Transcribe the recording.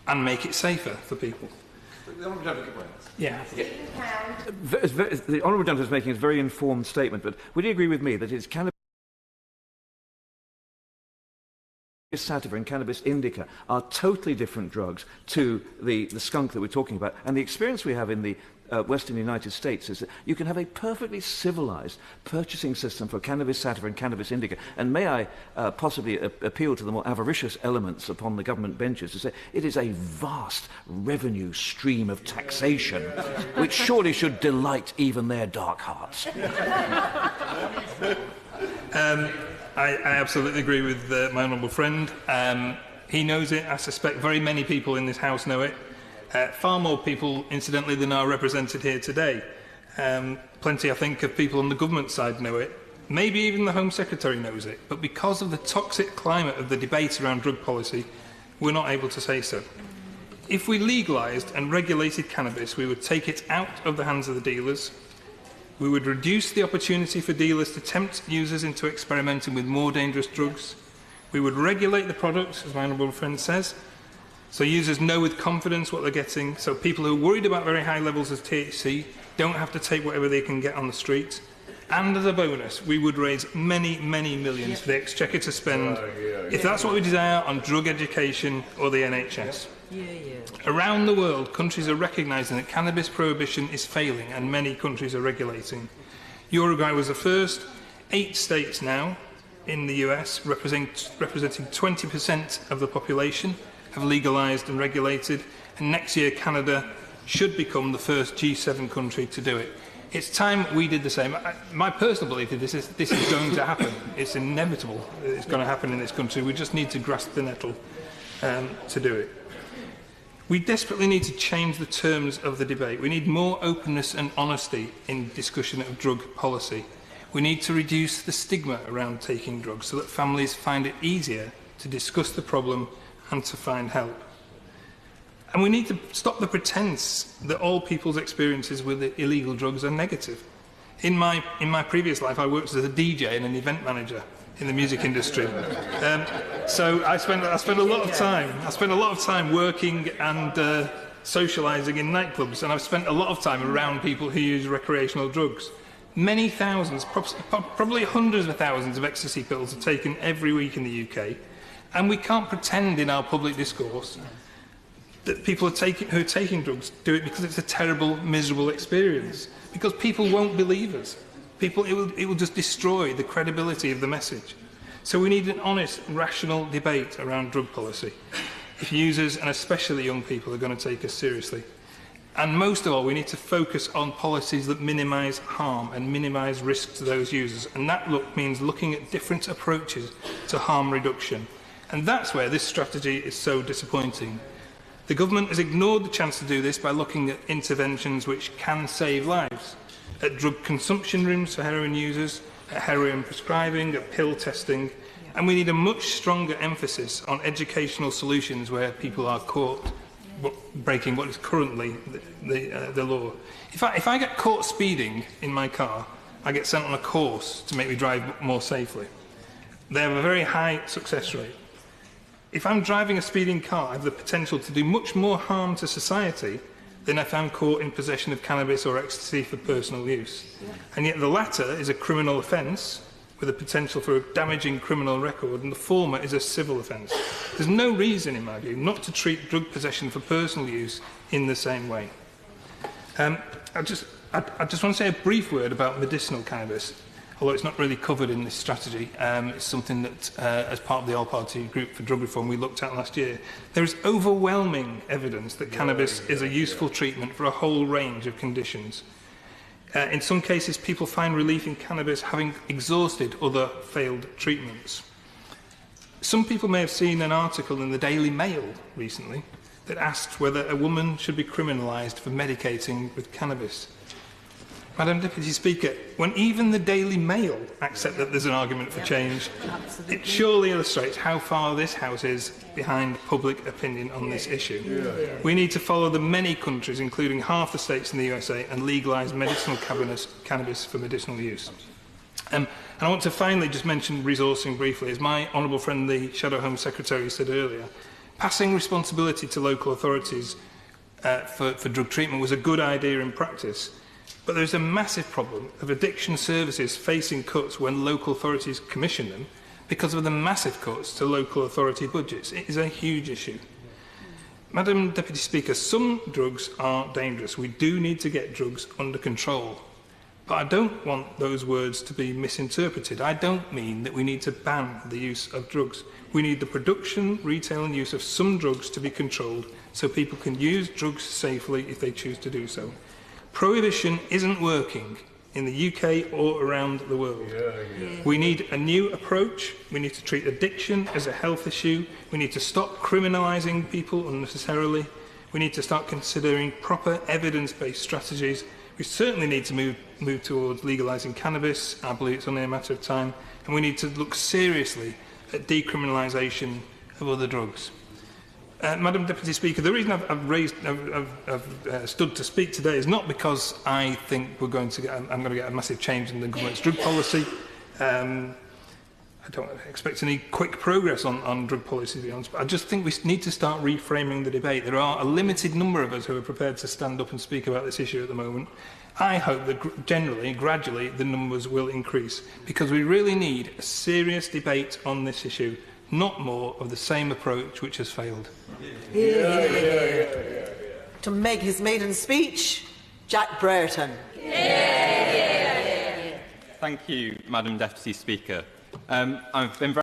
and make it safer for people. The Honourable Gentleman. Yeah. The Honourable Gentleman is making a very informed statement, but would you agree with me that it's cannabis sativa and cannabis indica are totally different drugs to the skunk that we're talking about? And the experience we have in the Western United States is that you can have a perfectly civilized purchasing system for cannabis sativa and cannabis indica. And may I possibly appeal to the more avaricious elements upon the government benches to say it is a vast revenue stream of taxation which surely should delight even their dark hearts. I absolutely agree with my honourable friend. He knows it. I suspect very many people in this House know it. Far more people, incidentally, than are represented here today. Plenty, I think, of people on the government side know it. Maybe even the Home Secretary knows it. But because of the toxic climate of the debate around drug policy, we're not able to say so. If we legalised and regulated cannabis, we would take it out of the hands of the dealers. We would reduce the opportunity for dealers to tempt users into experimenting with more dangerous drugs. We would regulate the products, as my honourable friend says, so users know with confidence what they're getting, so people who are worried about very high levels of THC don't have to take whatever they can get on the street. And as a bonus, we would raise many, many millions for the Exchequer to spend, if that's what we desire, on drug education or the NHS. Around the world, countries are recognising that cannabis prohibition is failing and many countries are regulating. Uruguay was the first. 8 states now in the US, representing 20% of the population, have legalised and regulated, and next year Canada should become the first G7 country to do it. It's time we did the same. My personal belief is this is going to happen. It's inevitable that it's going to happen in this country. We just need to grasp the nettle to do it. We desperately need to change the terms of the debate. We need more openness and honesty in discussion of drug policy. We need to reduce the stigma around taking drugs so that families find it easier to discuss the problem and to find help. And we need to stop the pretence that all people's experiences with illegal drugs are negative. In my previous life, I worked as a DJ and an event manager in the music industry. So I spent a lot of time working and socialising in nightclubs, and I've spent a lot of time around people who use recreational drugs. Many thousands, probably hundreds of thousands of ecstasy pills are taken every week in the UK, and we can't pretend in our public discourse that people who are taking drugs do it because it's a terrible, miserable experience. Because people won't believe us. It will just destroy the credibility of the message. So we need an honest, rational debate around drug policy if users, and especially young people, are going to take us seriously. And most of all, we need to focus on policies that minimise harm and minimise risk to those users. And that means looking at different approaches to harm reduction. And that's where this strategy is so disappointing. The government has ignored the chance to do this by looking at interventions which can save lives, at drug consumption rooms for heroin users, at heroin prescribing, at pill testing, and we need a much stronger emphasis on educational solutions where people are caught breaking what is currently the law. If I get caught speeding in my car, I get sent on a course to make me drive more safely. They have a very high success rate. If I'm driving a speeding car, I have the potential to do much more harm to society than if I'm caught in possession of cannabis or ecstasy for personal use. And yet the latter is a criminal offence with a potential for a damaging criminal record, and the former is a civil offence. There's no reason, in my view, not to treat drug possession for personal use in the same way. I just want to say a brief word about medicinal cannabis. Although it's not really covered in this strategy, it's something that, as part of the All-Party Group for Drug Reform, we looked at last year. There is overwhelming evidence that cannabis is a useful treatment for a whole range of conditions. In some cases, people find relief in cannabis having exhausted other failed treatments. Some people may have seen an article in the Daily Mail recently that asked whether a woman should be criminalised for medicating with cannabis. Madam Deputy Speaker, when even the Daily Mail accept that there's an argument for change, it surely illustrates how far this House is behind public opinion on this issue. We need to follow the many countries, including half the states in the USA, and legalise medicinal cannabis for medicinal use. And I want to finally just mention resourcing briefly. As my honourable friend, the Shadow Home Secretary, said earlier, Passing responsibility to local authorities for drug treatment was a good idea in practice, but there's a massive problem of addiction services facing cuts when local authorities commission them because of the massive cuts to local authority budgets. It is a huge issue. Madam Deputy Speaker, some drugs are dangerous. We do need to get drugs under control. But I don't want those words to be misinterpreted. I don't mean that we need to ban the use of drugs. We need the production, retail and use of some drugs to be controlled so people can use drugs safely if they choose to do so. Prohibition isn't working in the UK or around the world. We need a new approach. We need to treat addiction as a health issue. We need to stop criminalising people unnecessarily. We need to start considering proper evidence-based strategies. We certainly need to move towards legalising cannabis. I believe it's only a matter of time. And we need to look seriously at decriminalisation of other drugs. Madam Deputy Speaker, the reason I've stood to speak today is not because I think I'm going to get a massive change in the government's drug policy. I don't expect any quick progress on drug policy, to be honest, but I just think we need to start reframing the debate. There are a limited number of us who are prepared to stand up and speak about this issue at the moment. I hope that gradually, the numbers will increase, because we really need a serious debate on this issue, not more of the same approach which has failed. To make his maiden speech, Jack Brereton. Thank you, Madam Deputy Speaker. I've been very